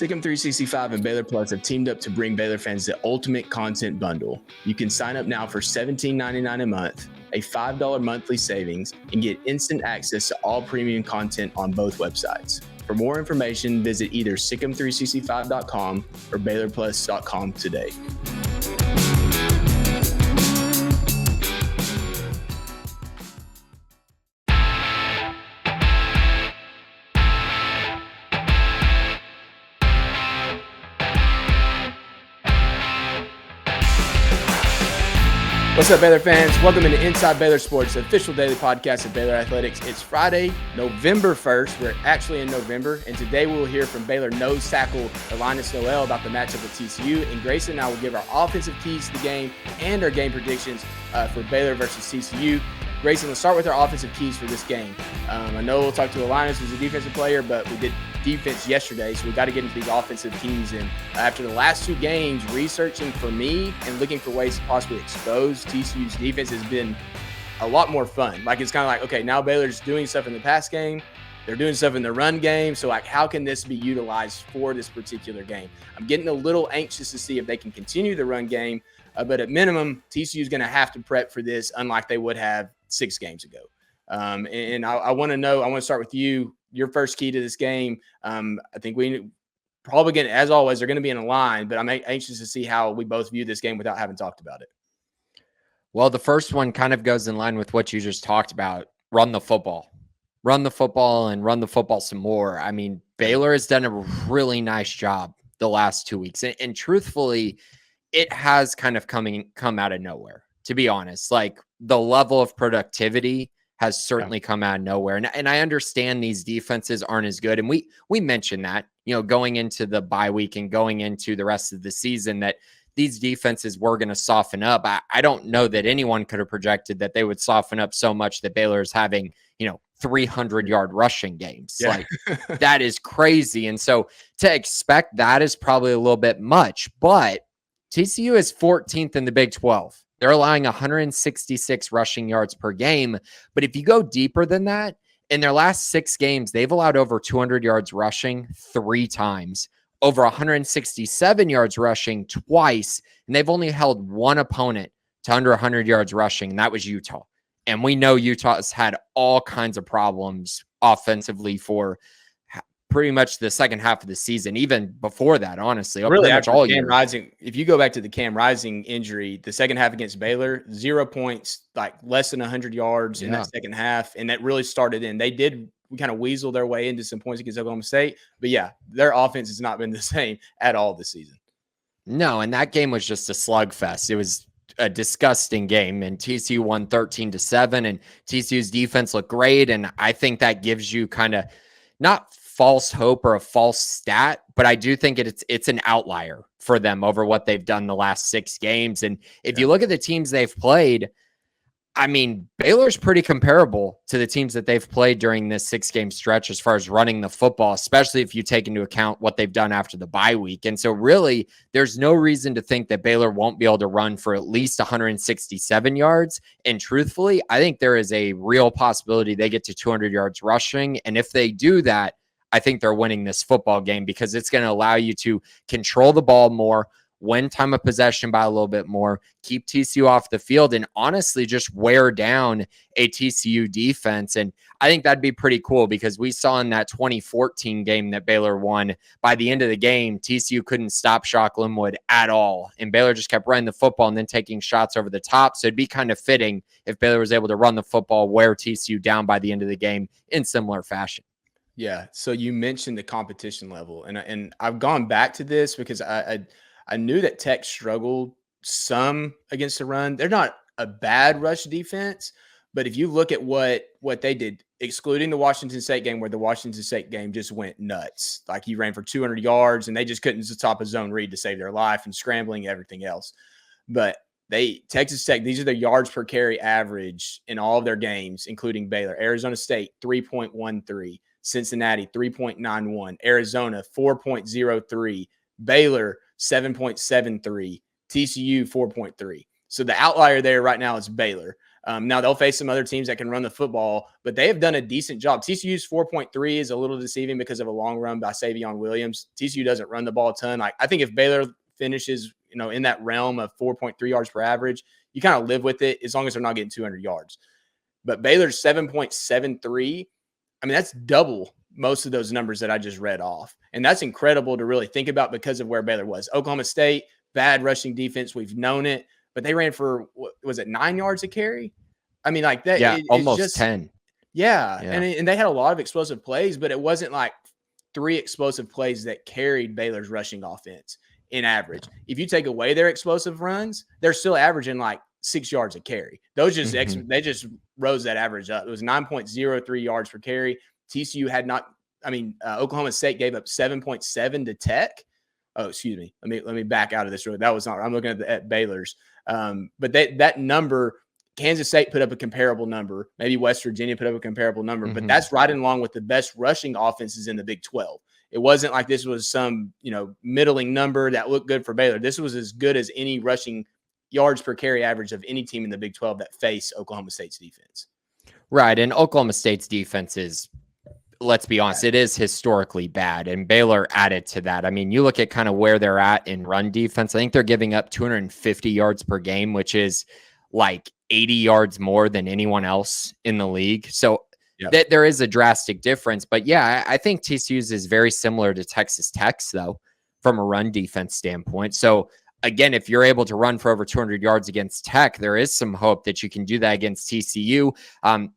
Sikkim 365 and Baylor Plus have teamed up to bring Baylor fans the ultimate content bundle. You can sign up now for $17.99 a month, a $5 monthly savings, and get instant access to all premium content on both websites. For more information, visit either sikkim365.com or baylorplus.com today. What's up, Baylor fans? Welcome to Inside Baylor Sports, the official daily podcast of Baylor Athletics. It's Friday, November 1st. We're actually in November, and today we'll hear from Baylor nose tackle Elinus Noel about the matchup with TCU, and Grayson and I will give our offensive keys to the game and our game predictions for Baylor versus TCU. Grayson, let's start with our offensive keys for this game. I know we'll talk to Elinus, who's a defensive player, but we did defense yesterday, so we got to get into these offensive keys. And after the last two games, researching for me and looking for ways to possibly expose TCU's defense has been a lot more fun. Like, it's kind of like, okay, now Baylor's doing stuff in the pass game. They're doing stuff in the run game. So, like, how can this be utilized for this particular game? I'm getting a little anxious to see if they can continue the run game. But at minimum, TCU is going to have to prep for this, unlike they would have 6 games ago. And I want to start with you. Your first key to this game. I think we probably going to, as always, they're going to be in a line, but I'm anxious to see how we both view this game without having talked about it. Well, the first one kind of goes in line with what you just talked about. Run the football and run the football some more. I mean, Baylor has done a really nice job the last 2 weeks. And truthfully, it has kind of come out of nowhere, to be honest. Like, the level of productivity has certainly come out of nowhere. And I understand these defenses aren't as good. And we mentioned that, going into the bye week and going into the rest of the season, that these defenses were going to soften up. I don't know that anyone could have projected that they would soften up so much that Baylor is having, 300-yard rushing games. Yeah. Like, that is crazy. And so to expect that is probably a little bit much, but TCU is 14th in the Big 12. They're allowing 166 rushing yards per game. But if you go deeper than that, in their last 6 games, they've allowed over 200 yards rushing 3 times, over 167 yards rushing twice, and they've only held one opponent to under 100 yards rushing, and that was Utah. And we know Utah has had all kinds of problems offensively for pretty much the second half of the season, even before that, honestly. Really, pretty much all year. Rising, if you go back to the Cam Rising injury, the second half against Baylor, 0 points, like less than 100 yards in that second half, and that really started in. We kind of weasel their way into some points against Oklahoma State, but yeah, their offense has not been the same at all this season. No, and that game was just a slugfest. It was a disgusting game, and TCU won 13-7, and TCU's defense looked great, and I think that gives you kind of not false hope or a false stat, but I do think it's an outlier for them over what they've done the last 6 games. And if you look at the teams they've played, I mean, Baylor's pretty comparable to the teams that they've played during this 6-game stretch as far as running the football, especially if you take into account what they've done after the bye week. And so really, there's no reason to think that Baylor won't be able to run for at least 167 yards. And truthfully, I think there is a real possibility they get to 200 yards rushing. And if they do that, I think they're winning this football game, because it's going to allow you to control the ball more, win time of possession by a little bit more, keep TCU off the field, and honestly just wear down a TCU defense. And I think that'd be pretty cool, because we saw in that 2014 game that Baylor won, by the end of the game, TCU couldn't stop Shock Linwood at all. And Baylor just kept running the football and then taking shots over the top. So it'd be kind of fitting if Baylor was able to run the football, wear TCU down by the end of the game in similar fashion. Yeah. So you mentioned the competition level, and I've gone back to this because I knew that Tech struggled some against the run. They're not a bad rush defense, but if you look at what they did, excluding the Washington State game, where the Washington State game just went nuts. Like, he ran for 200 yards and they just couldn't stop a zone read to save their life, and scrambling, everything else. But Texas Tech, these are their yards per carry average in all of their games, including Baylor. Arizona State, 3.13. Cincinnati, 3.91. Arizona, 4.03. Baylor, 7.73. TCU, 4.3. So the outlier there right now is Baylor. Now they'll face some other teams that can run the football, but they have done a decent job. TCU's 4.3 is a little deceiving because of a long run by Savion Williams. TCU doesn't run the ball a ton. I think if Baylor finishes, in that realm of 4.3 yards per average, you kind of live with it as long as they're not getting 200 yards. But Baylor's 7.73. I mean, that's double most of those numbers that I just read off. And that's incredible to really think about because of where Baylor was. Oklahoma State, bad rushing defense. We've known it. But they ran for, was it 9 yards a carry? I mean, like that. Yeah, almost it's just 10. Yeah. And they had a lot of explosive plays, but it wasn't like 3 explosive plays that carried Baylor's rushing offense in average. If you take away their explosive runs, they're still averaging like 6 yards a carry. Those just they just rose that average up. It was 9.03 yards per carry. TCU had not. I mean, Oklahoma State gave up 7.7 to Tech. Oh, excuse me. Let me back out of this. That was not. I'm looking at Baylor's. But that number, Kansas State put up a comparable number. Maybe West Virginia put up a comparable number. But that's right along with the best rushing offenses in the Big 12. It wasn't like this was some middling number that looked good for Baylor. This was as good as any rushing yards per carry average of any team in the Big 12 that faced Oklahoma State's defense. Right, and Oklahoma State's defense is, let's be honest, it is historically bad, and Baylor added to that. I mean, you look at kind of where they're at in run defense. I think they're giving up 250 yards per game, which is like 80 yards more than anyone else in the league. So there is a drastic difference. But yeah, I think TCU's is very similar to Texas Tech's, though, from a run defense standpoint. So again, if you're able to run for over 200 yards against Tech, there is some hope that you can do that against TCU.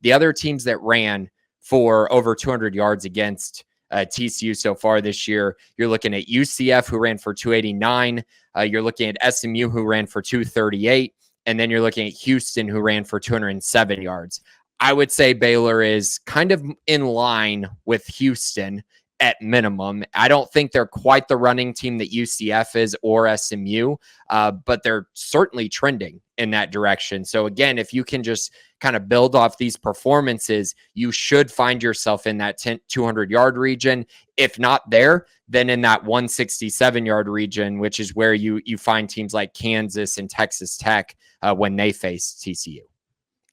The other teams that ran for over 200 yards against TCU so far this year, you're looking at UCF, who ran for 289. You're looking at SMU, who ran for 238. And then you're looking at Houston, who ran for 207 yards. I would say Baylor is kind of in line with Houston at minimum. I don't think they're quite the running team that UCF is or SMU, but they're certainly trending in that direction. So again, if you can just kind of build off these performances, you should find yourself in that 200-yard region. If not there, then in that 167-yard region, which is where you find teams like Kansas and Texas Tech when they face TCU.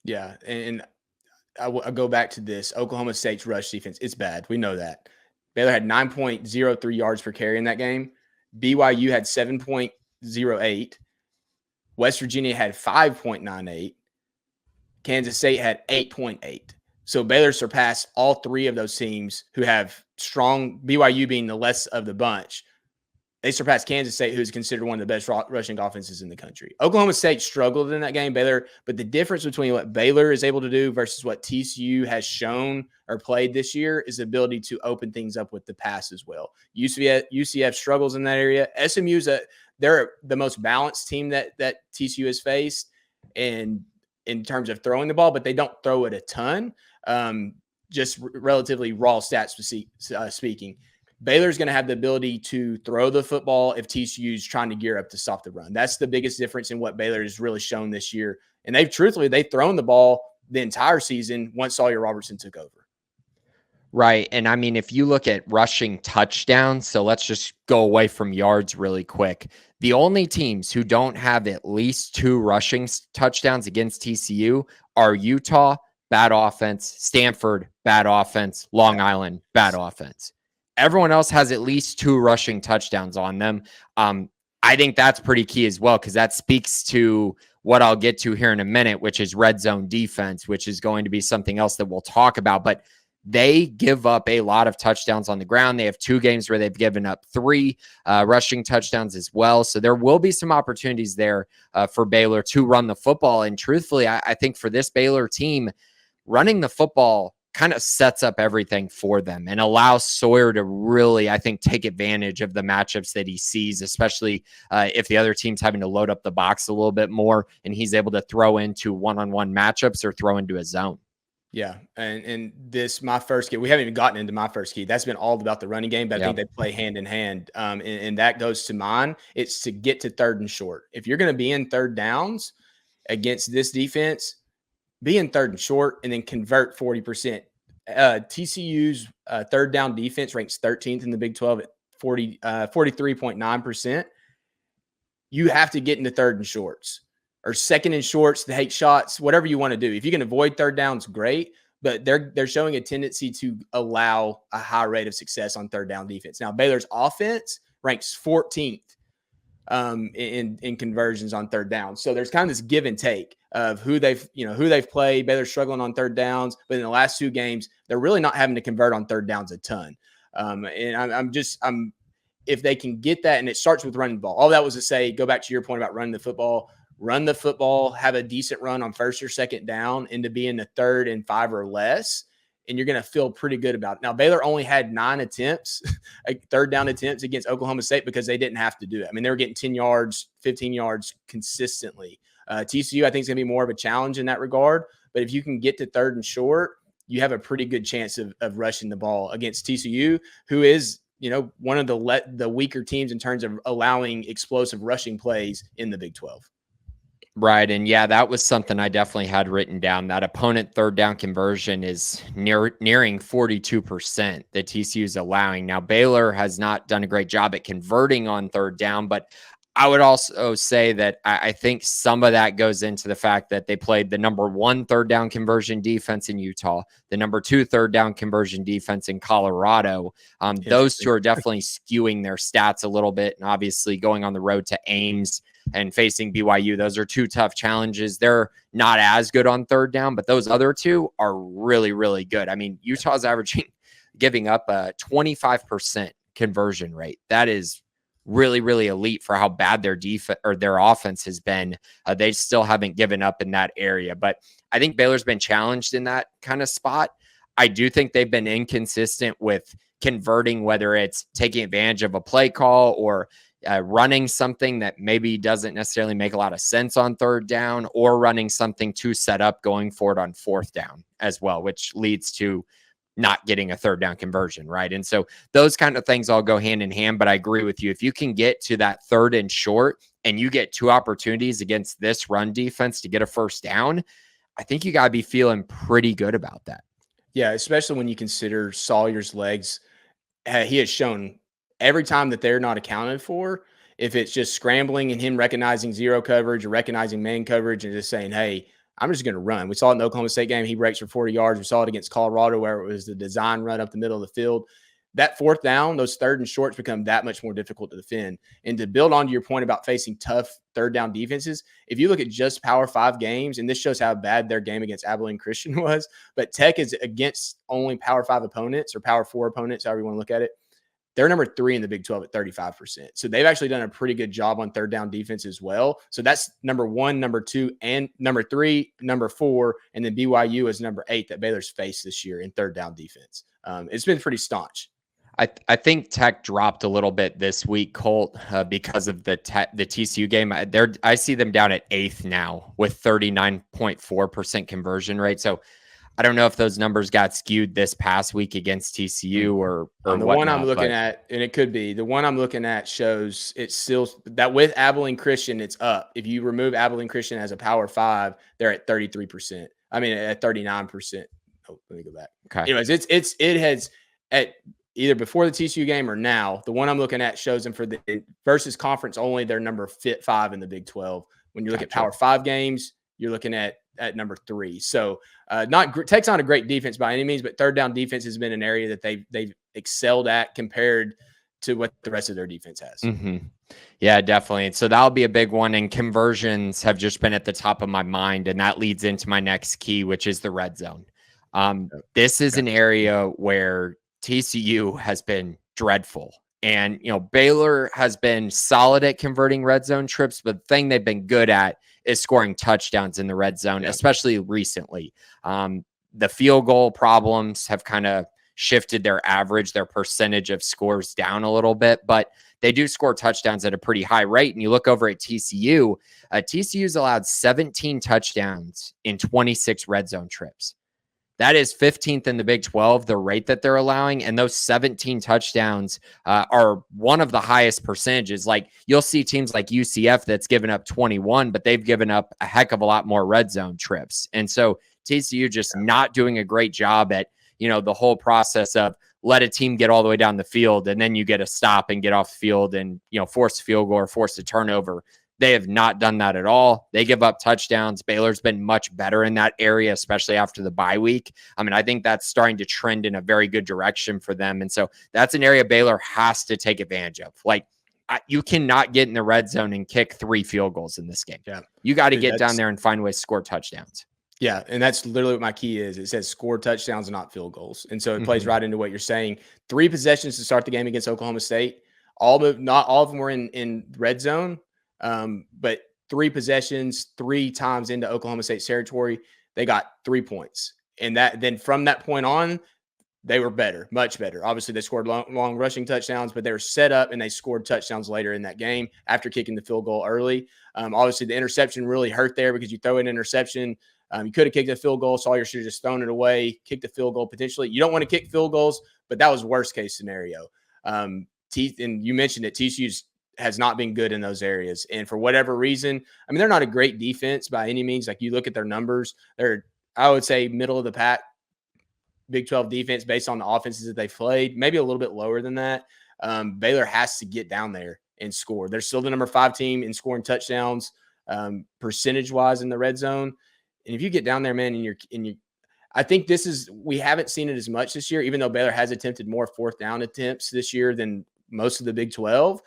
Yeah, and I'll go back to this. Oklahoma State's rush defense, it's bad. We know that. Baylor had 9.03 yards per carry in that game. BYU had 7.08. West Virginia had 5.98. Kansas State had 8.8. So Baylor surpassed all 3 of those teams who have strong, BYU being the less of the bunch. They surpassed Kansas State, who's considered one of the best rushing offenses in the country. Oklahoma State struggled in that game, Baylor, but the difference between what Baylor is able to do versus what TCU has shown or played this year is the ability to open things up with the pass as well. UCF struggles in that area. SMU's they're the most balanced team that TCU has faced, and in terms of throwing the ball, but they don't throw it a ton. Just relatively raw stats speaking. Baylor's going to have the ability to throw the football if TCU's trying to gear up to stop the run. That's the biggest difference in what Baylor has really shown this year. And they've thrown the ball the entire season once Sawyer Robertson took over. Right. And I mean, if you look at rushing touchdowns, so let's just go away from yards really quick. The only teams who don't have at least 2 rushing touchdowns against TCU are Utah, bad offense, Stanford, bad offense, Long Island, bad offense. Everyone else has at least 2 rushing touchdowns on them. I think that's pretty key as well, because that speaks to what I'll get to here in a minute, which is red zone defense, which is going to be something else that we'll talk about. But they give up a lot of touchdowns on the ground. They have 2 games where they've given up 3 rushing touchdowns as well. So there will be some opportunities there for Baylor to run the football. And truthfully, I think for this Baylor team, running the football kind of sets up everything for them and allows Sawyer to really, I think, take advantage of the matchups that he sees, especially if the other team's having to load up the box a little bit more and he's able to throw into one-on-one matchups or throw into a zone. Yeah, and this, my first key, we haven't even gotten into my first key. That's been all about the running game, but I think they play hand in hand. And that goes to mine. It's to get to 3rd and short. If you're going to be in 3rd downs against this defense, be in 3rd and short and then convert 40%. TCU's 3rd down defense ranks 13th in the Big 12 at 43.9%. You have to get into 3rd and shorts. or second and shorts to take shots, whatever you want to do. If you can avoid third downs, great. But they're showing a tendency to allow a high rate of success on third down defense. Now, Baylor's offense ranks 14th in conversions on third down. So there's kind of this give and take of who they've played. Baylor's struggling on third downs, but in the last 2 games, they're really not having to convert on third downs a ton. And if they can get that, and it starts with running the ball. All that was to say, go back to your point about running the football. Run the football, have a decent run on first or second down into being the 3rd and 5 or less, and you're going to feel pretty good about it. Now, Baylor only had 9 attempts, third down attempts against Oklahoma State because they didn't have to do it. I mean, they were getting 10 yards, 15 yards consistently. TCU, I think, is going to be more of a challenge in that regard. But if you can get to 3rd and short, you have a pretty good chance of rushing the ball against TCU, who is one of the weaker teams in terms of allowing explosive rushing plays in the Big 12. Right. And yeah, that was something I definitely had written down. That opponent third down conversion is nearing 42% that TCU is allowing. Now, Baylor has not done a great job at converting on third down, but I would also say that I think some of that goes into the fact that they played the number 1 third down conversion defense in Utah, the number 2 third down conversion defense in Colorado. Those 2 are definitely skewing their stats a little bit. And obviously going on the road to Ames and facing BYU, those are 2 tough challenges. They're not as good on third down, but those other 2 are really, really good. I mean, Utah's giving up a 25% conversion rate. That is really, really elite for how bad their defense or their offense has been. They still haven't given up in that area, but I think Baylor's been challenged in that kind of spot. I do think they've been inconsistent with converting, whether it's taking advantage of a play call or running something that maybe doesn't necessarily make a lot of sense on third down, or running something to set up going forward on fourth down as well, which leads to not getting a third down conversion, right? And so those kind of things all go hand in hand, but I agree with you. If you can get to that 3rd and short and you get 2 opportunities against this run defense to get a first down, I think you got to be feeling pretty good about that. Yeah, especially when you consider Sawyer's legs. He has shown every time that they're not accounted for, if it's just scrambling and him recognizing zero coverage or recognizing man coverage and just saying, hey, I'm just going to run. We saw it in the Oklahoma State game. He breaks for 40 yards. We saw it against Colorado where it was the design run up the middle of the field. That 4th down, those 3rd and shorts become that much more difficult to defend. And to build on to your point about facing tough third down defenses, if you look at just Power 5 games, and this shows how bad their game against Abilene Christian was, but Tech is against only Power 5 opponents or Power 4 opponents, however you want to look at it. They're number 3 in the Big 12 at 35%. So they've actually done a pretty good job on third down defense as well. So that's number 1, number 2, and number 3, number 4, and then BYU is number 8 that Baylor's faced this year in third down defense. It's been pretty staunch. I think Tech dropped a little bit this week, Colt, because of the TCU game. I see them down at 8th now with 39.4% conversion rate. So I don't know if those numbers got skewed this past week against TCU or the one I'm looking at, and it could be the one I'm looking at shows it's still that with Abilene Christian, it's up. If you remove Abilene Christian as a Power 5, they're at 33%. I mean, at 39%. Oh, let me go back. Okay. Anyways, it has at either before the TCU game or now. The one I'm looking at shows them for the versus conference only. They're number 5 in the Big 12. When you look at Power 5 games, you're looking at number 3. So Tech's not a great defense by any means, but third down defense has been an area that they've excelled at compared to what the rest of their defense has. Mm-hmm. Yeah, definitely. And so that'll be a big one. And conversions have just been at the top of my mind. And that leads into my next key, which is the red zone. This is an area where TCU has been dreadful. And, Baylor has been solid at converting red zone trips, but the thing they've been good at is scoring touchdowns in the red zone, especially recently. The field goal problems have kind of shifted their average, their percentage of scores down a little bit, but they do score touchdowns at a pretty high rate. And you look over at TCU, TCU's allowed 17 touchdowns in 26 red zone trips. That is 15th in the Big 12, the rate that they're allowing. And those 17 touchdowns are one of the highest percentages. Like you'll see teams like UCF that's given up 21, but they've given up a heck of a lot more red zone trips. And so TCU just not doing a great job at, the whole process of let a team get all the way down the field and then you get a stop and get off the field and, force a field goal or force a turnover. They have not done that at all. They give up touchdowns. Baylor's been much better in that area, especially after the bye week. I mean, I think that's starting to trend in a very good direction for them. And so that's an area Baylor has to take advantage of. Like, you cannot get in the red zone and kick 3 field goals in this game. Yeah. You got to get down there and find ways to score touchdowns. Yeah, and that's literally what my key is. It says score touchdowns, not field goals. And so it plays right into what you're saying. 3 possessions to start the game against Oklahoma State. Not all of them were in red zone, but 3 possessions, 3 times into Oklahoma State's territory, they got 3 points. And then from that point on, they were better, much better. Obviously, they scored long rushing touchdowns, but they were set up and they scored touchdowns later in that game after kicking the field goal early. Obviously, the interception really hurt there because you throw an interception. You could have kicked a field goal. Sawyer should have just thrown it away, kicked the field goal potentially. You don't want to kick field goals, but that was worst case scenario. And you mentioned it, TCU has not been good in those areas. And for whatever reason, I mean, they're not a great defense by any means. Like, you look at their numbers, they're, I would say, middle of the pack Big 12 defense based on the offenses that they've played, maybe a little bit lower than that. Baylor has to get down there and score. They're still the number 5 team in scoring touchdowns percentage-wise in the red zone. And if you get down there, man, I think we haven't seen it as much this year, even though Baylor has attempted more 4th down attempts this year than most of the Big 12.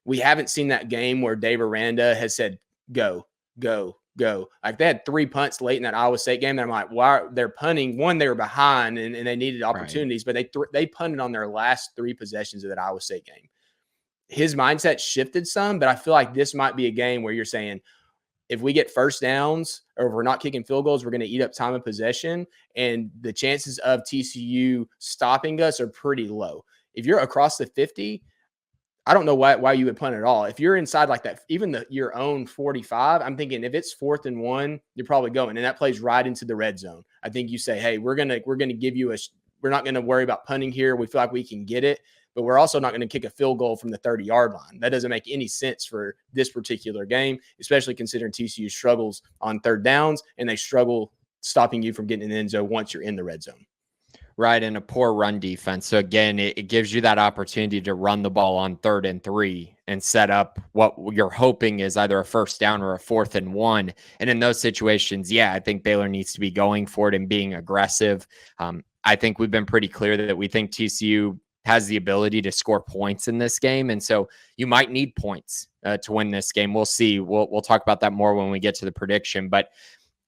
We haven't seen that game where Dave Aranda has said, go, go, go. Like, they had 3 punts late in that Iowa State game. And I'm like, why they're punting? One, they were behind and they needed opportunities, but they punted on their last 3 possessions of that Iowa State game. His mindset shifted some, but I feel like this might be a game where you're saying, if we get first downs or if we're not kicking field goals, we're going to eat up time of possession. And the chances of TCU stopping us are pretty low. If you're across the 50, I don't know why you would punt at all. If you're inside like that, even your own 45, I'm thinking if it's 4th and 1, you're probably going, and that plays right into the red zone. I think you say, hey, we're gonna give you we're not going to worry about punting here. We feel like we can get it, but we're also not going to kick a field goal from the 30-yard line. That doesn't make any sense for this particular game, especially considering TCU struggles on 3rd downs and they struggle stopping you from getting in the end zone once you're in the red zone. Right, and a poor run defense. So again, it gives you that opportunity to run the ball on 3rd and 3 and set up what you're hoping is either a first down or a 4th and 1. And in those situations, yeah, I think Baylor needs to be going for it and being aggressive. I think we've been pretty clear that we think TCU has the ability to score points in this game. And so you might need points to win this game. We'll see. We'll talk about that more when we get to the prediction. But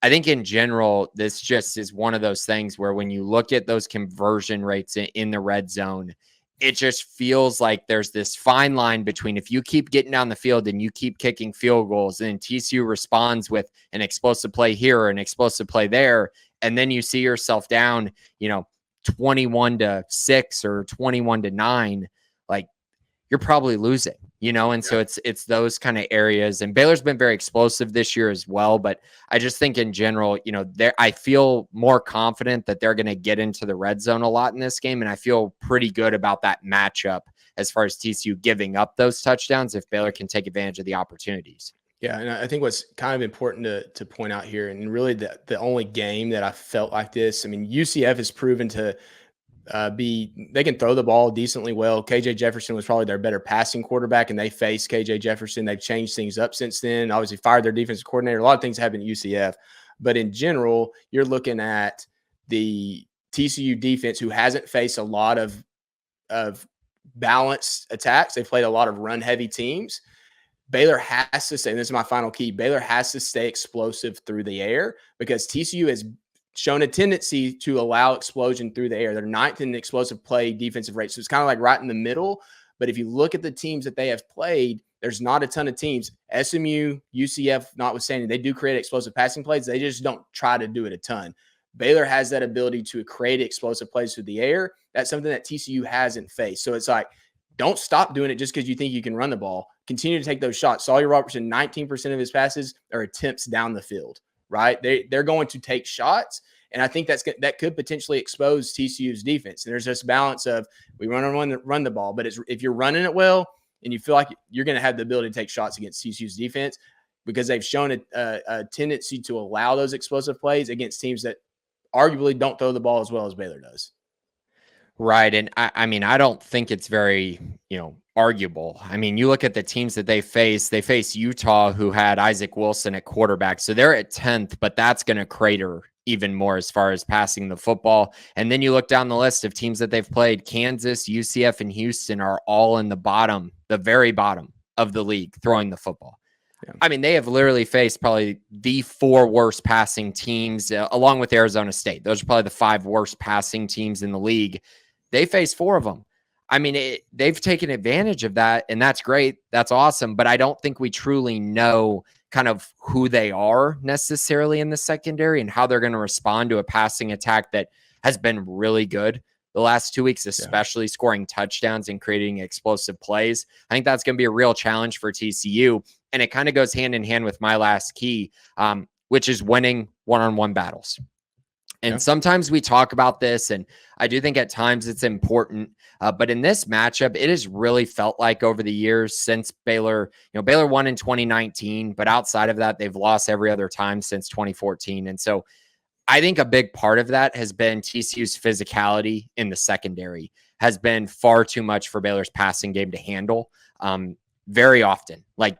I think in general, this just is one of those things where when you look at those conversion rates in the red zone, it just feels like there's this fine line between if you keep getting down the field and you keep kicking field goals and TCU responds with an explosive play here or an explosive play there, and then you see yourself down, 21-6 or 21-9, like, you're probably losing, and so it's those kind of areas. And Baylor's been very explosive this year as well, but I just think in general, I feel more confident that they're going to get into the red zone a lot in this game, and I feel pretty good about that matchup as far as TCU giving up those touchdowns if Baylor can take advantage of the opportunities. Yeah, and I think what's kind of important to point out here, and really the only game that I felt like this, I mean, UCF has proven to they can throw the ball decently well. KJ Jefferson was probably their better passing quarterback, and they faced KJ Jefferson. They've changed things up since then. Obviously fired their defensive coordinator. A lot of things happen at UCF, but in general, you're looking at the TCU defense, who hasn't faced a lot of balanced attacks. They've played a lot of run heavy teams. Baylor has to stay, and this is my final key, Baylor has to stay explosive through the air, because TCU has shown a tendency to allow explosion through the air. They're 9th in explosive play defensive rate. So it's kind of like right in the middle. But if you look at the teams that they have played, there's not a ton of teams. SMU, UCF, notwithstanding, they do create explosive passing plays. They just don't try to do it a ton. Baylor has that ability to create explosive plays through the air. That's something that TCU hasn't faced. So it's like, don't stop doing it just because you think you can run the ball. Continue to take those shots. Sawyer Robertson, 19% of his passes are attempts down the field, right? They're going to take shots, and I think that could potentially expose TCU's defense. And there's this balance of we run the ball, but if you're running it well and you feel like you're going to have the ability to take shots against TCU's defense, because they've shown a tendency to allow those explosive plays against teams that arguably don't throw the ball as well as Baylor does. Right. And I mean, I don't think it's very, arguable. I mean, you look at the teams that they face Utah, who had Isaac Wilson at quarterback. So they're at 10th, but that's going to crater even more as far as passing the football. And then you look down the list of teams that they've played. Kansas, UCF, and Houston are all in the very bottom of the league throwing the football. Yeah. I mean, they have literally faced probably the 4 worst passing teams, along with Arizona State. Those are probably the 5 worst passing teams in the league. They face 4 of them. I mean, they've taken advantage of that, and that's great. That's awesome. But I don't think we truly know kind of who they are necessarily in the secondary and how they're going to respond to a passing attack that has been really good the last 2 weeks, especially scoring touchdowns and creating explosive plays. I think that's going to be a real challenge for TCU. And it kind of goes hand in hand with my last key, which is winning one-on-one battles. And sometimes we talk about this, and I do think at times it's important. But in this matchup, it has really felt like over the years since Baylor, Baylor won in 2019, but outside of that, they've lost every other time since 2014. And so I think a big part of that has been TCU's physicality in the secondary has been far too much for Baylor's passing game to handle. Very often, like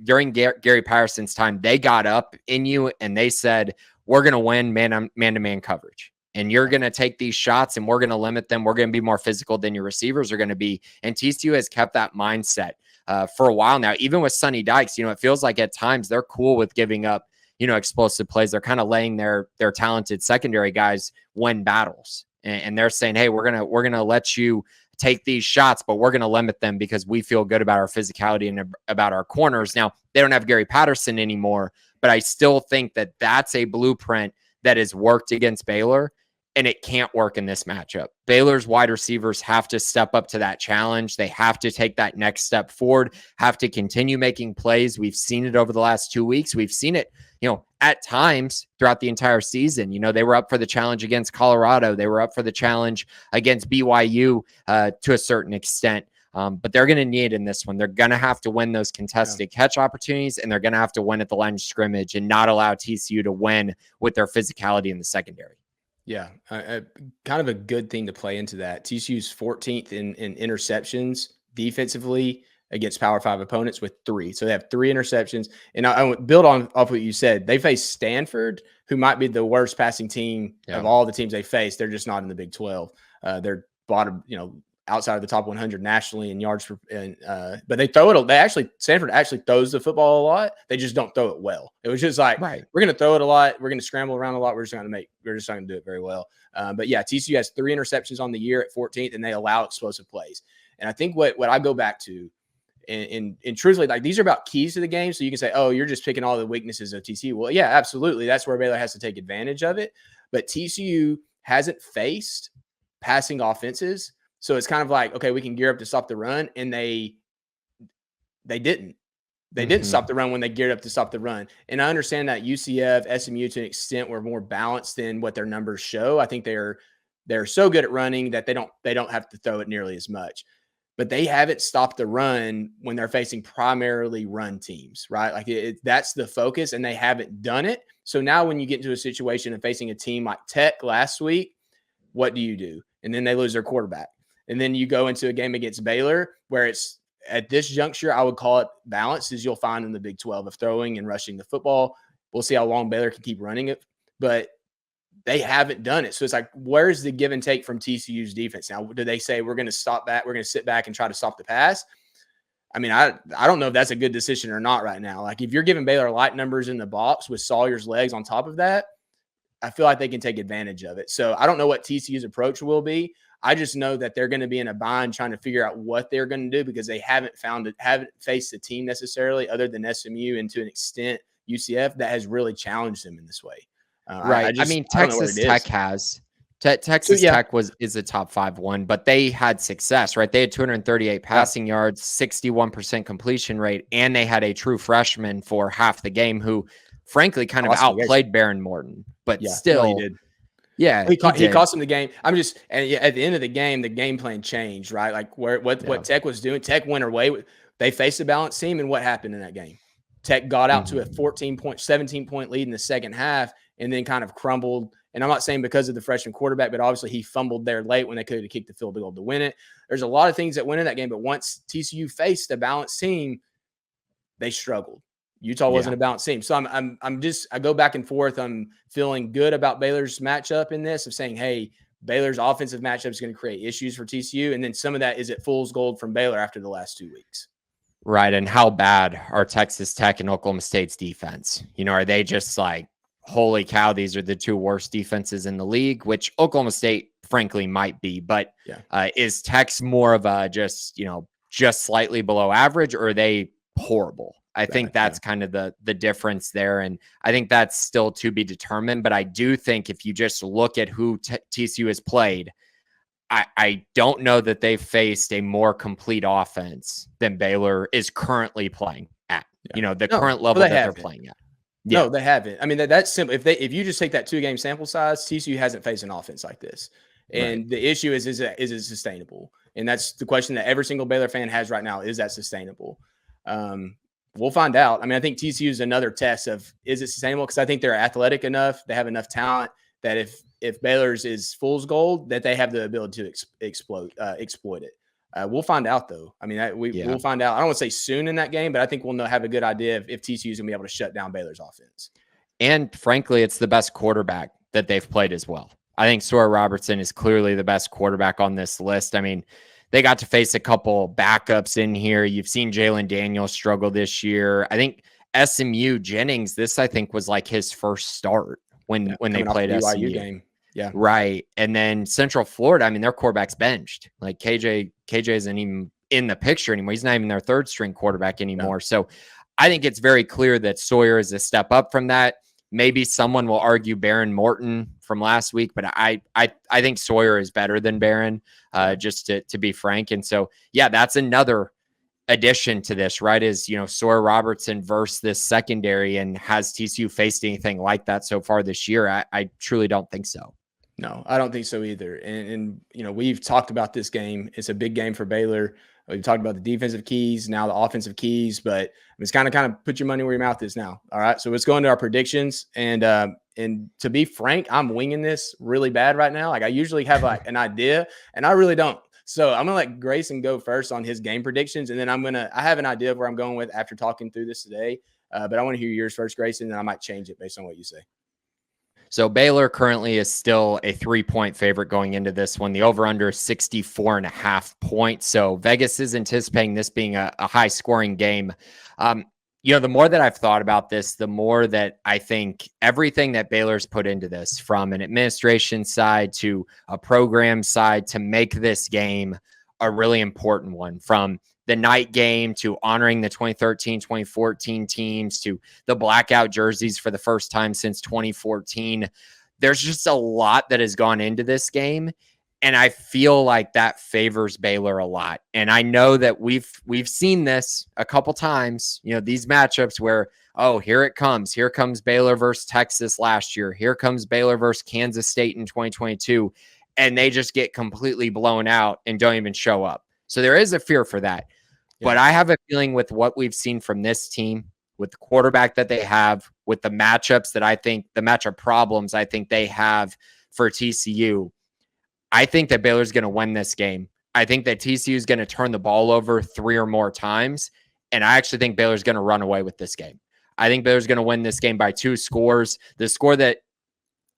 during Gary Patterson's time, they got up in you and they said, we're going to win man-to-man coverage. And you're going to take these shots and we're going to limit them. We're going to be more physical than your receivers are going to be. And TCU has kept that mindset for a while now. Even with Sonny Dykes, it feels like at times they're cool with giving up, explosive plays. They're kind of letting their talented secondary guys win battles. And they're saying, hey, we're going to let you take these shots, but we're going to limit them because we feel good about our physicality and about our corners. Now, they don't have Gary Patterson anymore, but I still think that that's a blueprint that has worked against Baylor, and it can't work in this matchup. Baylor's wide receivers have to step up to that challenge. They have to take that next step forward, have to continue making plays. We've seen it over the last 2 weeks. We've seen it, at times throughout the entire season. They were up for the challenge against Colorado. They were up for the challenge against BYU to a certain extent. But they're going to need in this one. They're going to have to win those contested catch opportunities, and they're going to have to win at the line of scrimmage and not allow TCU to win with their physicality in the secondary. Yeah, kind of a good thing to play into that. TCU's 14th in interceptions defensively against Power 5 opponents with 3. So they have 3 interceptions. And I would build off what you said. They face Stanford, who might be the worst passing team of all the teams they face. They're just not in the Big 12. They're bottom, outside of the top 100 nationally in yards per, but they throw it. Stanford actually throws the football a lot. They just don't throw it well. It was just like, we're going to throw it a lot. We're going to scramble around a lot. We're just not going to do it very well. But yeah, TCU has 3 interceptions on the year at 14th, and they allow explosive plays. And I think what I go back to, and truthfully, like, these are about keys to the game. So you can say, oh, you're just picking all the weaknesses of TCU. Well, yeah, absolutely. That's where Baylor has to take advantage of it. But TCU hasn't faced passing offenses. So it's kind of like, okay, we can gear up to stop the run. And they didn't. They didn't stop the run when they geared up to stop the run. And I understand that UCF, SMU to an extent were more balanced than what their numbers show. I think they're so good at running that they don't have to throw it nearly as much. But they haven't stopped the run when they're facing primarily run teams, right? Like that's the focus, and they haven't done it. So now when you get into a situation of facing a team like Tech last week, what do? And then they lose their quarterback. And then you go into a game against Baylor where it's at this juncture, I would call it balanced, as you'll find in the Big 12 of throwing and rushing the football. We'll see how long Baylor can keep running it, but they haven't done it. So it's like, where's the give and take from TCU's defense? Now, do they say we're going to stop that? We're going to sit back and try to stop the pass? I mean, I don't know if that's a good decision or not right now. Like, if you're giving Baylor light numbers in the box with Sawyer's legs on top of that, I feel like they can take advantage of it. So I don't know what TCU's approach will be. I just know that they're going to be in a bind trying to figure out what they're going to do, because they haven't faced a team necessarily other than SMU and to an extent UCF that has really challenged them in this way. Right. I mean, Texas Tech has. Texas Tech is a top 5 one, but they had success, right? They had 238 passing yards, 61% completion rate, and they had a true freshman for half the game who, frankly, kind of outplayed Baron Morton, but still. He did. Yeah, he cost him the game. And at the end of the game plan changed, right? Like what Tech was doing. Tech went away. They faced a balanced team, and what happened in that game? Tech got out to a 17-point lead in the second half, and then kind of crumbled And I'm not saying because of the freshman quarterback, but obviously he fumbled there late when they could have kicked the field goal to win it. There's a lot of things that went in that game, but once TCU faced a balanced team, they struggled. Utah wasn't a balanced team. So I go back and forth. I'm feeling good about Baylor's matchup in this of saying, hey, Baylor's offensive matchup is going to create issues for TCU. And then some of that is at fool's gold from Baylor after the last 2 weeks. Right. And how bad are Texas Tech and Oklahoma State's defense? Are they just like, holy cow, these are the 2 worst defenses in the league, which Oklahoma State, frankly, might be. But is Tech's more of a just slightly below average, or are they horrible? I think that's kind of the difference there. And I think that's still to be determined. But I do think if you just look at who TCU has played, I don't know that they've faced a more complete offense than Baylor is currently playing at, current level that they're playing at. Yeah. No, they haven't. I mean, that's simple. If you just take that 2-game sample size, TCU hasn't faced an offense like this. And the issue is it sustainable? And that's the question that every single Baylor fan has right now. Is that sustainable? We'll find out. I mean, I think TCU is another test of, is it sustainable? Because I think they're athletic enough. They have enough talent that if Baylor's is fool's gold, that they have the ability to exploit it. We'll find out, though. I mean, we'll find out. I don't want to say soon in that game, but I think we'll have a good idea if TCU is going to be able to shut down Baylor's offense. And frankly, it's the best quarterback that they've played as well. I think Sawyer Robertson is clearly the best quarterback on this list. I mean, they got to face a couple backups in here. You've seen Jalen Daniels struggle this year. I think SMU Jennings, this I think was like his first start when they played the SMU game. Yeah. Right. And then Central Florida, I mean, their quarterback's benched. Like KJ isn't even in the picture anymore. He's not even their 3rd string quarterback anymore. No. So I think it's very clear that Sawyer is a step up from that. Maybe someone will argue Baron Morton from last week, but I think Sawyer is better than Baron, just to be frank. And so, that's another addition to this, right? Is, Sawyer Robertson versus this secondary, and has TCU faced anything like that so far this year? I truly don't think so. No, I don't think so either. And we've talked about this game. It's a big game for Baylor. We've talked about the defensive keys, now the offensive keys, but it's kind of put your money where your mouth is now. All right. So let's go into our predictions. And to be frank, I'm winging this really bad right now. Like I usually have like an idea, and I really don't. So I'm going to let Grayson go first on his game predictions. And then I have an idea of where I'm going with after talking through this today. But I want to hear yours first, Grayson, and I might change it based on what you say. So Baylor currently is still a 3-point favorite going into this one. The over-under is 64.5 points. So Vegas is anticipating this being a high-scoring game. The more that I've thought about this, the more that I think everything that Baylor's put into this, from an administration side to a program side, to make this game a really important one, from the night game to honoring the 2013, 2014 teams to the blackout jerseys for the first time since 2014. There's just a lot that has gone into this game, and I feel like that favors Baylor a lot. And I know that we've seen this a couple times, these matchups where, oh, here it comes. Here comes Baylor versus Texas last year. Here comes Baylor versus Kansas State in 2022. And they just get completely blown out and don't even show up. So there is a fear for that. Yeah. But I have a feeling with what we've seen from this team, with the quarterback that they have, with the matchups that I think, the matchup problems I think they have for TCU, I think that Baylor's going to win this game. I think that TCU is going to turn the ball over 3 or more times. And I actually think Baylor's going to run away with this game. I think Baylor's going to win this game by 2 scores. The score that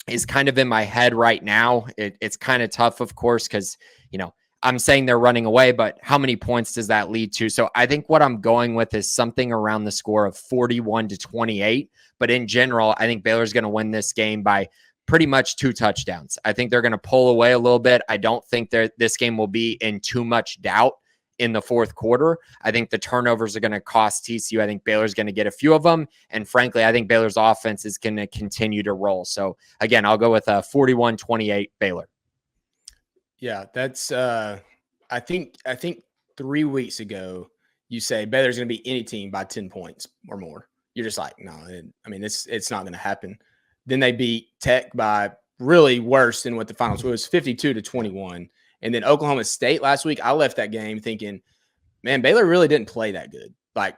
is kind of in my head right now, it's kind of tough, of course, because, I'm saying they're running away, but how many points does that lead to? So I think what I'm going with is something around the score of 41-28. But in general, I think Baylor's going to win this game by pretty much 2 touchdowns. I think they're going to pull away a little bit. I don't think this game will be in too much doubt in the fourth quarter. I think the turnovers are going to cost TCU. I think Baylor's going to get a few of them. And frankly, I think Baylor's offense is going to continue to roll. So again, I'll go with a 41-28 Baylor. Yeah, that's I think 3 weeks ago you say Baylor's going to beat any team by 10 points or more. You're just like, no, it's not going to happen. Then they beat Tech by really worse than what the finals was, 52-21. And then Oklahoma State last week, I left that game thinking, man, Baylor really didn't play that good. Like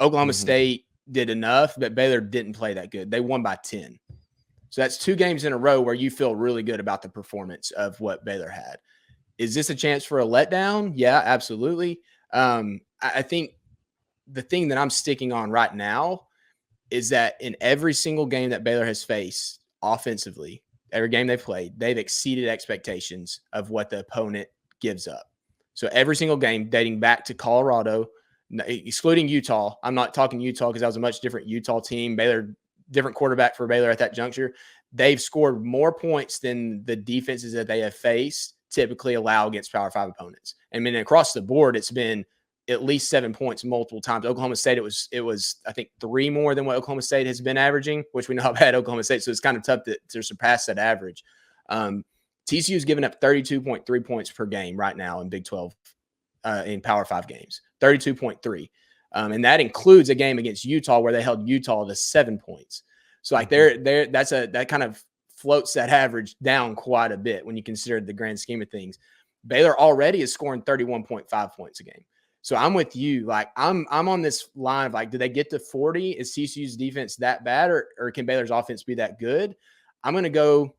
Oklahoma State did enough, but Baylor didn't play that good. They won by 10. So that's 2 games in a row where you feel really good about the performance of what Baylor had. Is this a chance for a letdown? Yeah, absolutely. I think the thing that I'm sticking on right now is that in every single game that Baylor has faced offensively, every game they've played, they've exceeded expectations of what the opponent gives up. So every single game dating back to Colorado, excluding Utah. I'm not talking Utah because that was a much different Utah team. Baylor, different quarterback for Baylor at that juncture. They've scored more points than the defenses that they have faced typically allow against Power 5 opponents. I mean, across the board, it's been at least 7 points multiple times. Oklahoma State, it was I think 3 more than what Oklahoma State has been averaging, which we know how bad Oklahoma State. So it's kind of tough to surpass that average. TCU is giving up 32.3 points per game right now in Big 12 in Power 5 games, 32.3. And that includes a game against Utah where they held Utah to 7 points. So like that kind of floats that average down quite a bit when you consider the grand scheme of things. Baylor already is scoring 31.5 points a game. So I'm with you. Like I'm on this line of like, do they get to 40? Is TCU's defense that bad, or can Baylor's offense be that good? I'm going to go.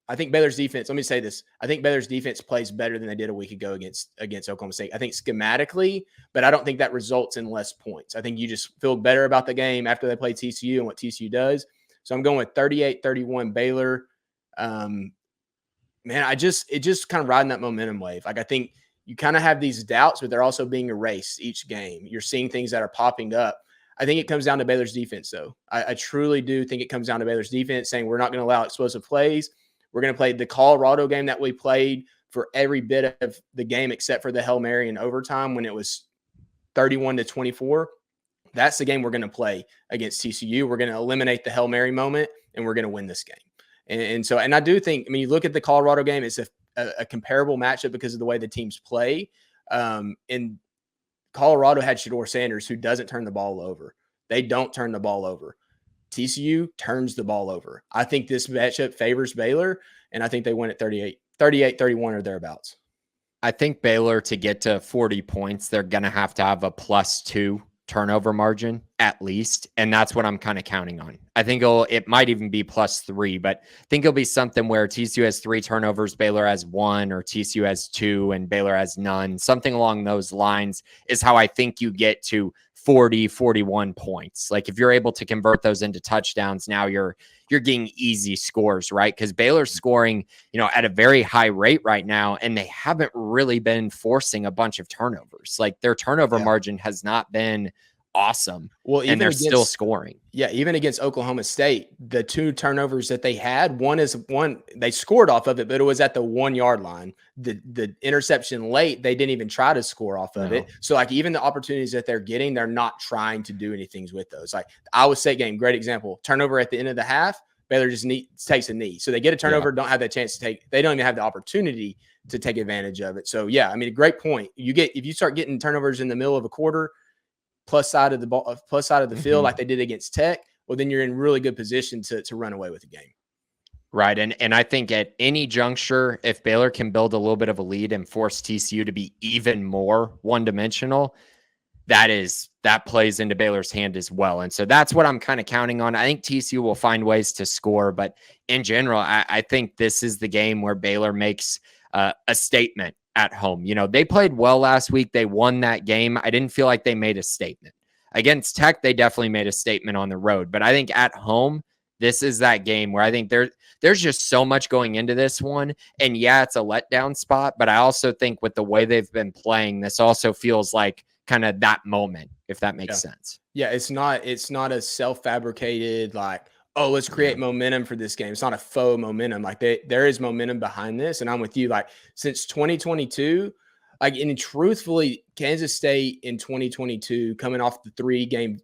I think Baylor's defense, let me say this. I think Baylor's defense plays better than they did a week ago against Oklahoma State. I think schematically, but I don't think that results in less points. I think you just feel better about the game after they play TCU and what TCU does. So I'm going with 38-31 Baylor. Man, it just kind of riding that momentum wave. Like I think you kind of have these doubts, but they're also being erased each game. You're seeing things that are popping up. I think it comes down to Baylor's defense, though. I truly do think it comes down to Baylor's defense saying we're not going to allow explosive plays. We're going to play the Colorado game that we played for every bit of the game except for the Hail Mary in overtime when it was 31-24. That's the game we're going to play against TCU. We're going to eliminate the Hail Mary moment, and we're going to win this game. And so I do think, I mean, you look at the Colorado game, it's a comparable matchup because of the way the teams play. And Colorado had Shedeur Sanders, who doesn't turn the ball over. They don't turn the ball over. TCU turns the ball over. I think this matchup favors Baylor, and I think they win at 38-31 or thereabouts. I think Baylor, to get to 40 points, they're going to have a +2 turnover margin at least, and that's what I'm kind of counting on. I think it might even be +3, but I think it'll be something where TCU has 3 turnovers, Baylor has 1, or TCU has 2 and Baylor has none. Something along those lines is how I think you get to 40, 41 points. Like if you're able to convert those into touchdowns, now you're getting easy scores, right? Because Baylor's scoring, at a very high rate right now, and they haven't really been forcing a bunch of turnovers. Like their turnover margin has not been awesome. Well, and they're still scoring. Yeah, even against Oklahoma State, the 2 turnovers that they had, one they scored off of it, but it was at the 1 yard line. The interception late, they didn't even try to score off of it. So like even the opportunities that they're getting, they're not trying to do anything with those. Like the Iowa State game, great example. Turnover at the end of the half, Baylor just takes a knee. So they get a turnover, don't have that chance to take. They don't even have the opportunity to take advantage of it. So yeah, I mean, a great point. If you start getting turnovers in the middle of a quarter, plus side of the field, like they did against Tech, well, then you're in really good position to run away with the game. Right. And I think at any juncture, if Baylor can build a little bit of a lead and force TCU to be even more one-dimensional, that plays into Baylor's hand as well. And so that's what I'm kind of counting on. I think TCU will find ways to score, but in general, I think this is the game where Baylor makes a statement at home. They played well last week. They won that game. I didn't feel like they made a statement. Against Tech, they definitely made a statement on the road. But I think at home, this is that game where I think there's just so much going into this one. And yeah, it's a letdown spot, but I also think with the way they've been playing, this also feels like kind of that moment, if that makes sense. Yeah, it's not a self-fabricated like, oh, let's create momentum for this game. It's not a faux momentum. Like there is momentum behind this. And I'm with you. Like since 2022, and truthfully, Kansas State in 2022, coming off the three game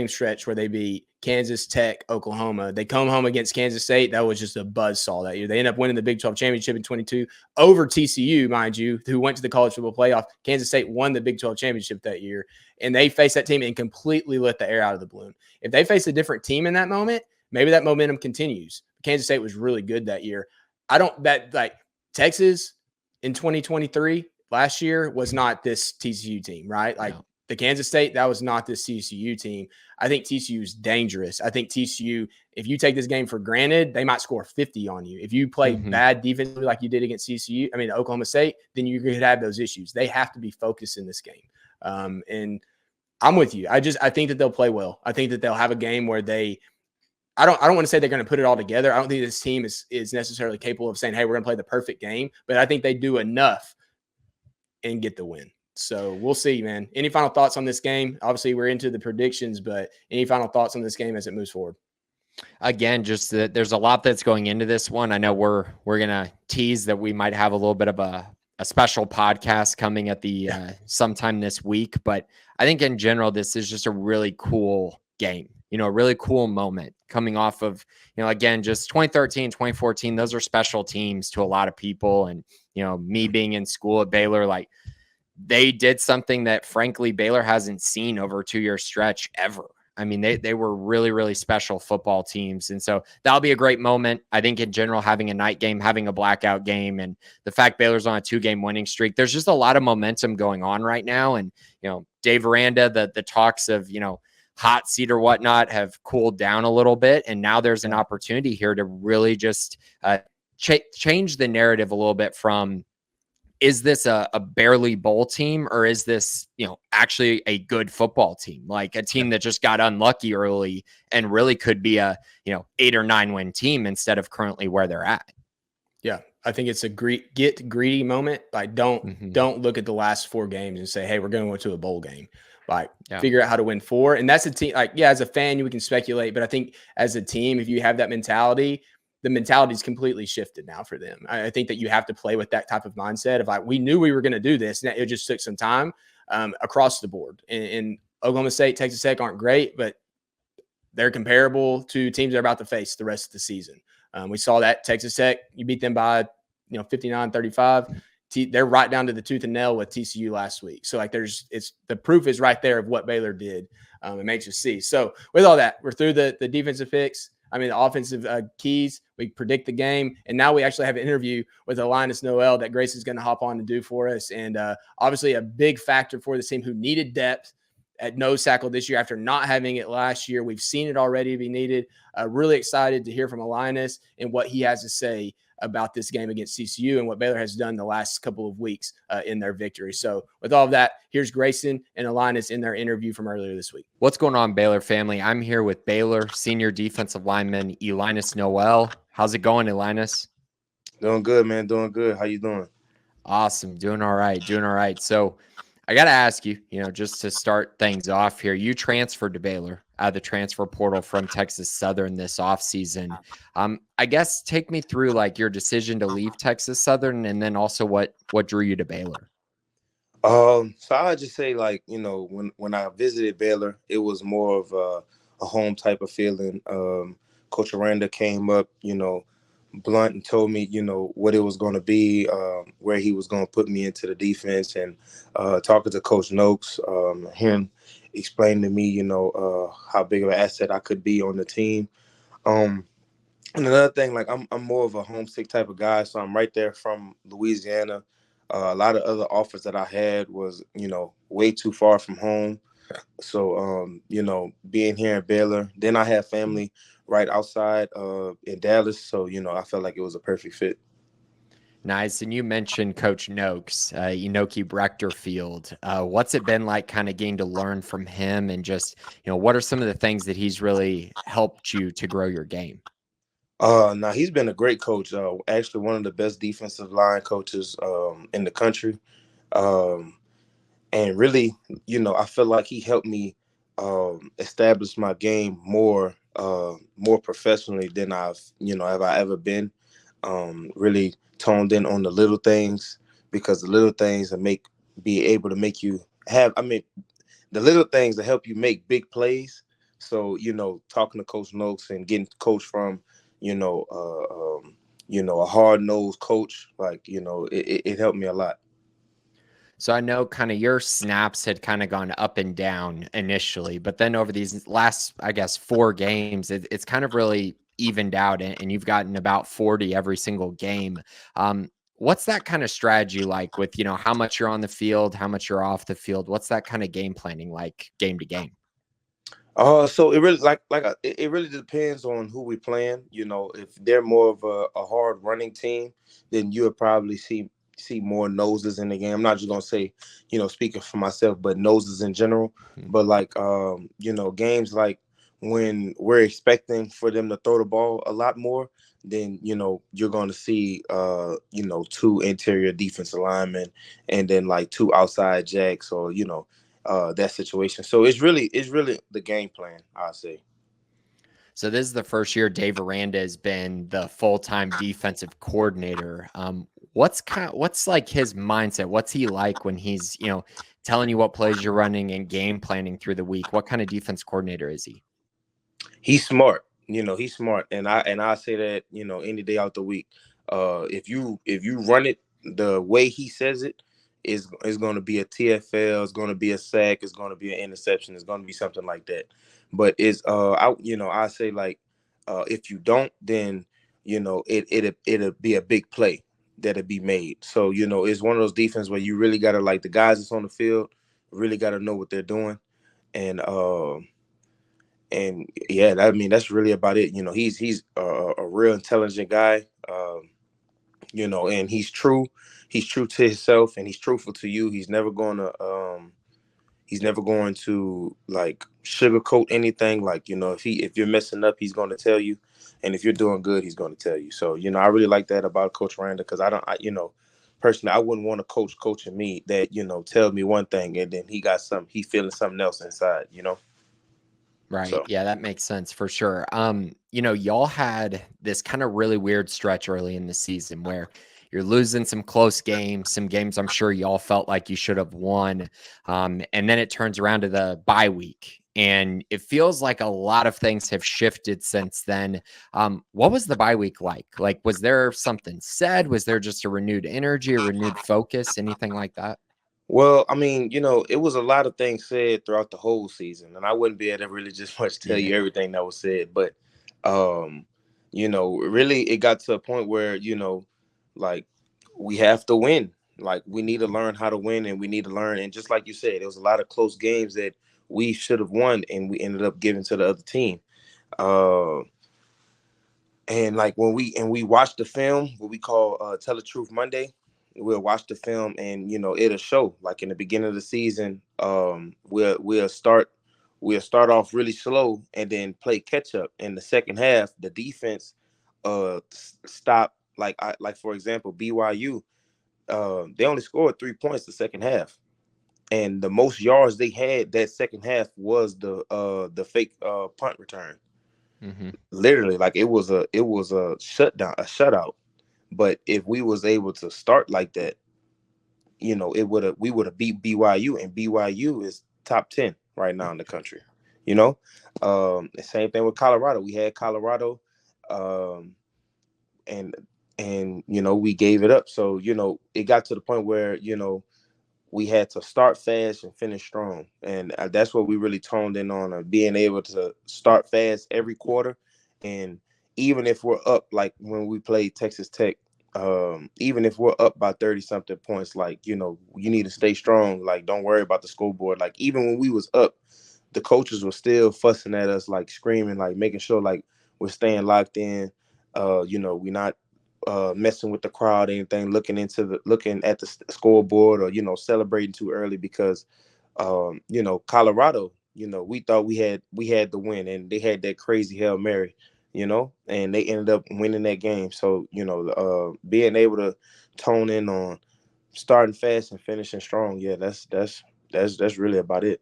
stretch where they beat Kansas, Tech, Oklahoma, they come home against Kansas State. That was just a buzzsaw that year. They end up winning the Big 12 championship in 22 over TCU, mind you, who went to the college football playoff. Kansas State won the Big 12 championship that year, and they faced that team and completely let the air out of the balloon. If they face a different team in that moment, maybe that momentum continues. Kansas State was really good that year. Texas in 2023 last year was not this TCU team, right? Like the Kansas State, that was not this TCU team. I think TCU is dangerous. I think TCU, if you take this game for granted, they might score 50 on you. If you play bad defensively like you did against Oklahoma State, then you could have those issues. They have to be focused in this game. And I'm with you. I think that they'll play well. I think that they'll have a game where I don't want to say they're going to put it all together. I don't think this team is necessarily capable of saying, hey, we're going to play the perfect game, but I think they do enough and get the win. So we'll see, man. Any final thoughts on this game? Obviously, we're into the predictions, but any final thoughts on this game as it moves forward? Again, just that there's a lot that's going into this one. I know we're gonna tease that we might have a little bit of a special podcast coming at the sometime this week, but I think in general this is just a really cool game. A really cool moment coming off of, again, just 2013, 2014. Those are special teams to a lot of people, and me being in school at Baylor, like, they did something that frankly Baylor hasn't seen over a 2-year stretch ever. I mean, they were really, really special football teams. And so that'll be a great moment. I think in general, having a night game, having a blackout game, and the fact Baylor's on a 2-game winning streak, there's just a lot of momentum going on right now. And, Dave Aranda, the talks of, hot seat or whatnot have cooled down a little bit. And now there's an opportunity here to really just change the narrative a little bit from, is this a barely bowl team, or is this, actually a good football team, like a team that just got unlucky early and really could be a, 8 or 9 win team instead of currently where they're at. Yeah. I think it's a get greedy moment. Like, don't look at the last 4 games and say, hey, we're going to go to a bowl game. Like, figure out how to win 4. And that's a team, like, yeah, as a fan, we can speculate, but I think as a team, if you have that mentality, the mentality is completely shifted now for them. I think that you have to play with that type of mindset of, like, we knew we were going to do this, and it just took some time across the board. And Oklahoma State, Texas Tech aren't great, but they're comparable to teams they're about to face the rest of the season. We saw that Texas Tech, you beat them by 59-35. They're right down to the tooth and nail with TCU last week. So, like, the proof is right there of what Baylor did. It makes you see. So with all that, we're through the defensive picks. The offensive keys. We predict the game, and now we actually have an interview with Elinus Noel that Grace is going to hop on and do for us. And obviously a big factor for this team who needed depth at nose tackle this year after not having it last year. We've seen it already be needed. Really excited to hear from Elinus and what he has to say about this game against TCU and what Baylor has done the last couple of weeks in their victory. So with all of that, here's Grayson and Elinus in their interview from earlier this week. What's going on, Baylor family? I'm here with Baylor senior defensive lineman Elinus Noel. How's it going, Elinus? Doing good, man. Doing good. How you doing? Awesome. Doing all right. So I got to ask you, just to start things off here, you transferred to Baylor out of the transfer portal from Texas Southern this offseason. I guess take me through, like, your decision to leave Texas Southern, and then also what drew you to Baylor. So I just say, like, when I visited Baylor, it was more of a home type of feeling. Coach Aranda came up, blunt, and told me, what it was going to be, where he was going to put me into the defense, and talking to Coach Noakes, him explaining to me, how big of an asset I could be on the team. And another thing, like, I'm more of a homesick type of guy, so I'm right there from Louisiana. A lot of other offers that I had was, way too far from home. So, being here in Baylor, then I have family right outside in Dallas. So, I felt like it was a perfect fit. Nice. And you mentioned Coach Noakes, Enoki Brechterfield. What's it been like kind of getting to learn from him, and just, what are some of the things that he's really helped you to grow your game? Now, he's been a great coach. Actually, one of the best defensive line coaches in the country. And really, I feel like he helped me establish my game more professionally than I've ever been. Really toned in on the little things, because the little things that be able to make you have, the little things that help you make big plays. So, talking to Coach Noakes and getting coached from, a hard-nosed coach, like, it helped me a lot. So I know kind of your snaps had kind of gone up and down initially, but then over these last, I guess, 4 games, it's kind of really evened out, and you've gotten about 40 every single game. What's that kind of strategy like with, how much you're on the field, how much you're off the field? What's that kind of game planning like game to game? So it really it really depends on who we playing. If they're more of a hard running team, then you'll probably see more noses in the game. I'm not just gonna say, speaking for myself, but noses in general. Mhm. But games like when we're expecting for them to throw the ball a lot more, then you're gonna see two interior defensive linemen and then like two outside jacks or that situation. So it's really the game plan, I say. So this is the first year Dave Aranda has been the full-time defensive coordinator. What's like his mindset? What's he like when he's, telling you what plays you're running and game planning through the week? What kind of defense coordinator is he? He's smart. He's smart, and I say that any day out the week. If you run it the way he says it, is going to be a TFL. It's going to be a sack. It's going to be an interception. It's going to be something like that. But I say like if you don't, then it'll be a big play that'll be made. So it's one of those defense where you really got to, like, the guys that's on the field really got to know what they're doing, and yeah, that's really about it. He's a real intelligent guy. And he's true to himself, and he's truthful to you. He's never going to like sugarcoat anything. Like, if you're messing up, he's going to tell you, and if you're doing good, he's going to tell you. So I really like that about Coach Randa, because personally, I wouldn't want a coach coaching me that tell me one thing and then he feeling something else inside. Right. So Yeah, that makes sense for sure. Y'all had this kind of really weird stretch early in the season where you're losing some close games, some games I'm sure y'all felt like you should have won. And then it turns around to the bye week. And it feels like a lot of things have shifted since then. What was the bye week like? Like, was there something said? Was there just a renewed energy, a renewed focus, anything like that? Well, I mean, it was a lot of things said throughout the whole season, and I wouldn't be able to really just much tell Yeah. you everything that was said, but really it got to a point where, like, we have to win. Like, we need to learn how to win, and we need to learn. And just like you said, there was a lot of close games that we should have won, and we ended up giving to the other team. Uh, and like when we watch the film, what we call Tell the Truth Monday, we'll watch the film, and it'll show. Like, in the beginning of the season, we'll start off really slow and then play catch up. In the second half, the defense stop. Like for example, BYU, they only scored 3 points the second half, and the most yards they had that second half was the fake punt return. Hmm. Literally, like, it was a shutdown, a shutout. But if we was able to start like that, we would have beat BYU, and BYU is top 10 right now in the country. You know, the same thing with Colorado. We had Colorado, um, and we gave it up. So it got to the point where we had to start fast and finish strong, and that's what we really toned in on, being able to start fast every quarter. And even if we're up, like when we played Texas Tech, even if we're up by 30 something points, like, you need to stay strong. Like, don't worry about the scoreboard. Like, even when we was up, the coaches were still fussing at us, like screaming, like making sure like we're staying locked in. We're not messing with the crowd, anything, looking at the scoreboard, or celebrating too early, because Colorado, we thought we had the win, and they had that crazy Hail Mary, and they ended up winning that game. So being able to tone in on starting fast and finishing strong, yeah, that's really about it.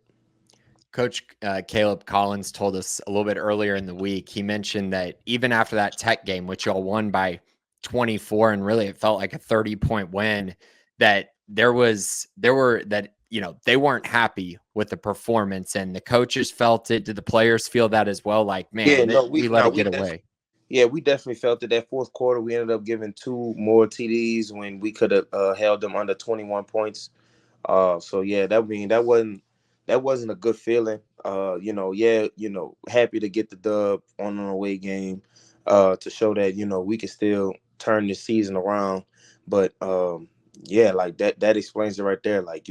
Coach Caleb Collins told us a little bit earlier in the week. He mentioned that even after that Tech game, which y'all won by 24, and really it felt like a 30-point win, that they weren't happy with the performance, and the coaches felt it. Did the players feel that as well? Like, Yeah, man, no, we let it get away. yeah, we definitely felt it. That fourth quarter, we ended up giving two more TDs when we could have held them under 21 points. So yeah, that wasn't a good feeling. Yeah, happy to get the dub on an away game, to show that we can still turn this season around. But yeah, like that explains it right there. Like,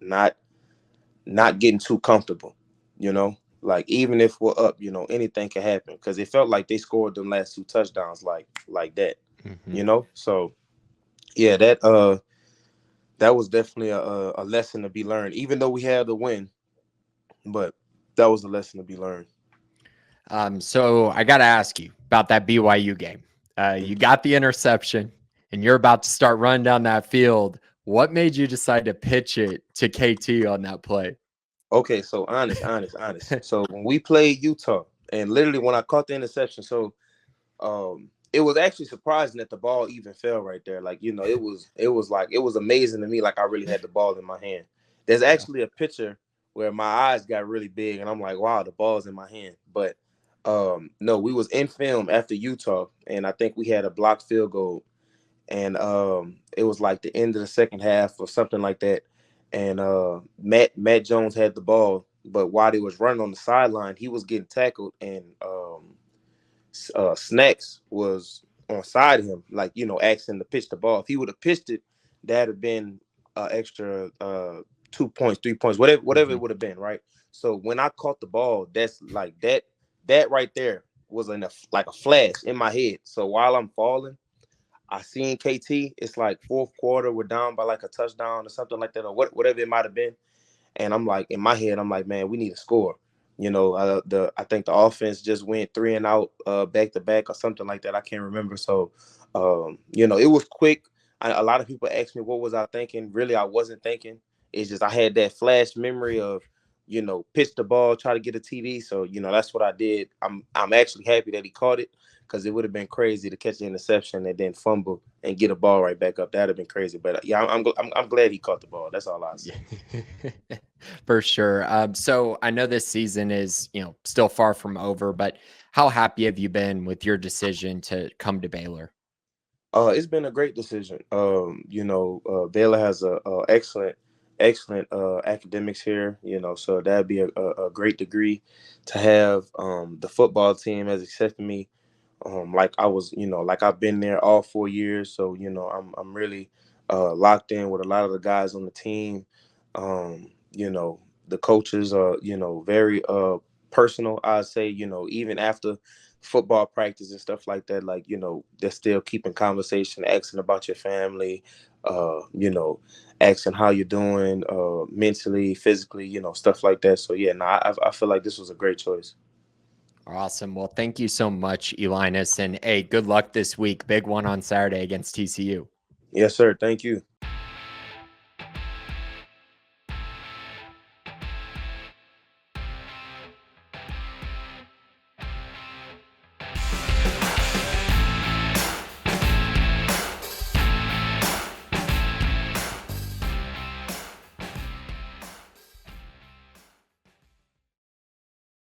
not getting too comfortable, like even if we're up, anything can happen, because it felt like they scored them last two touchdowns like that, Mm-hmm. So yeah, that was definitely a lesson to be learned, even though we had the win, but that was a lesson to be learned. So I got to ask you about that BYU game. You got the interception and you're about to start running down that field. What made you decide to pitch it to KT on that play? Okay, so honest. So when we played Utah, and literally when I caught the interception, so it was actually surprising that the ball even fell right there. Like, it was amazing to me. Like, I really had the ball in my hand. There's Yeah. actually a picture where my eyes got really big and I'm like, wow, the ball's in my hand. But no, we was in film after Utah, and I think we had a blocked field goal, and it was like the end of the second half or something like that. And Matt Jones had the ball, but while he was running on the sideline, he was getting tackled, and Snacks was on side of him, like, asking to pitch the ball. If he would have pitched it, that'd have been extra 2 points, 3 points, whatever Mm-hmm. it would have been, right? So when I caught the ball, that's like that right there was like a flash in my head. So while I'm falling, I seen KT. It's like fourth quarter, we're down by like a touchdown or something like that, or whatever it might have been. And I'm like, in my head, I'm like, man, we need to score. I think the offense just went 3-and-out back to back or something like that. I can't remember. So, it was quick. A lot of people ask me what was I thinking. Really, I wasn't thinking. It's just I had that flash memory of, pitch the ball, try to get a TD. So, that's what I did. I'm actually happy that he caught it, because it would have been crazy to catch the interception and then fumble and get a ball right back up. That'd have been crazy. But yeah, I'm glad he caught the ball. That's all I say. For sure. So I know this season is, still far from over, but how happy have you been with your decision to come to Baylor? It's been a great decision. Baylor has a excellent academics here. So that'd be a great degree to have. The football team has accepted me. Like I was, like I've been there all 4 years. So I'm really locked in with a lot of the guys on the team. The coaches are, very personal. I'd say, even after football practice and stuff like that, like, they're still keeping conversation, asking about your family, asking how you're doing, mentally, physically, stuff like that. So yeah, I feel like this was a great choice. Awesome. Well, thank you so much, Elinus. And hey, good luck this week. Big one on Saturday against TCU. Yes, sir. Thank you.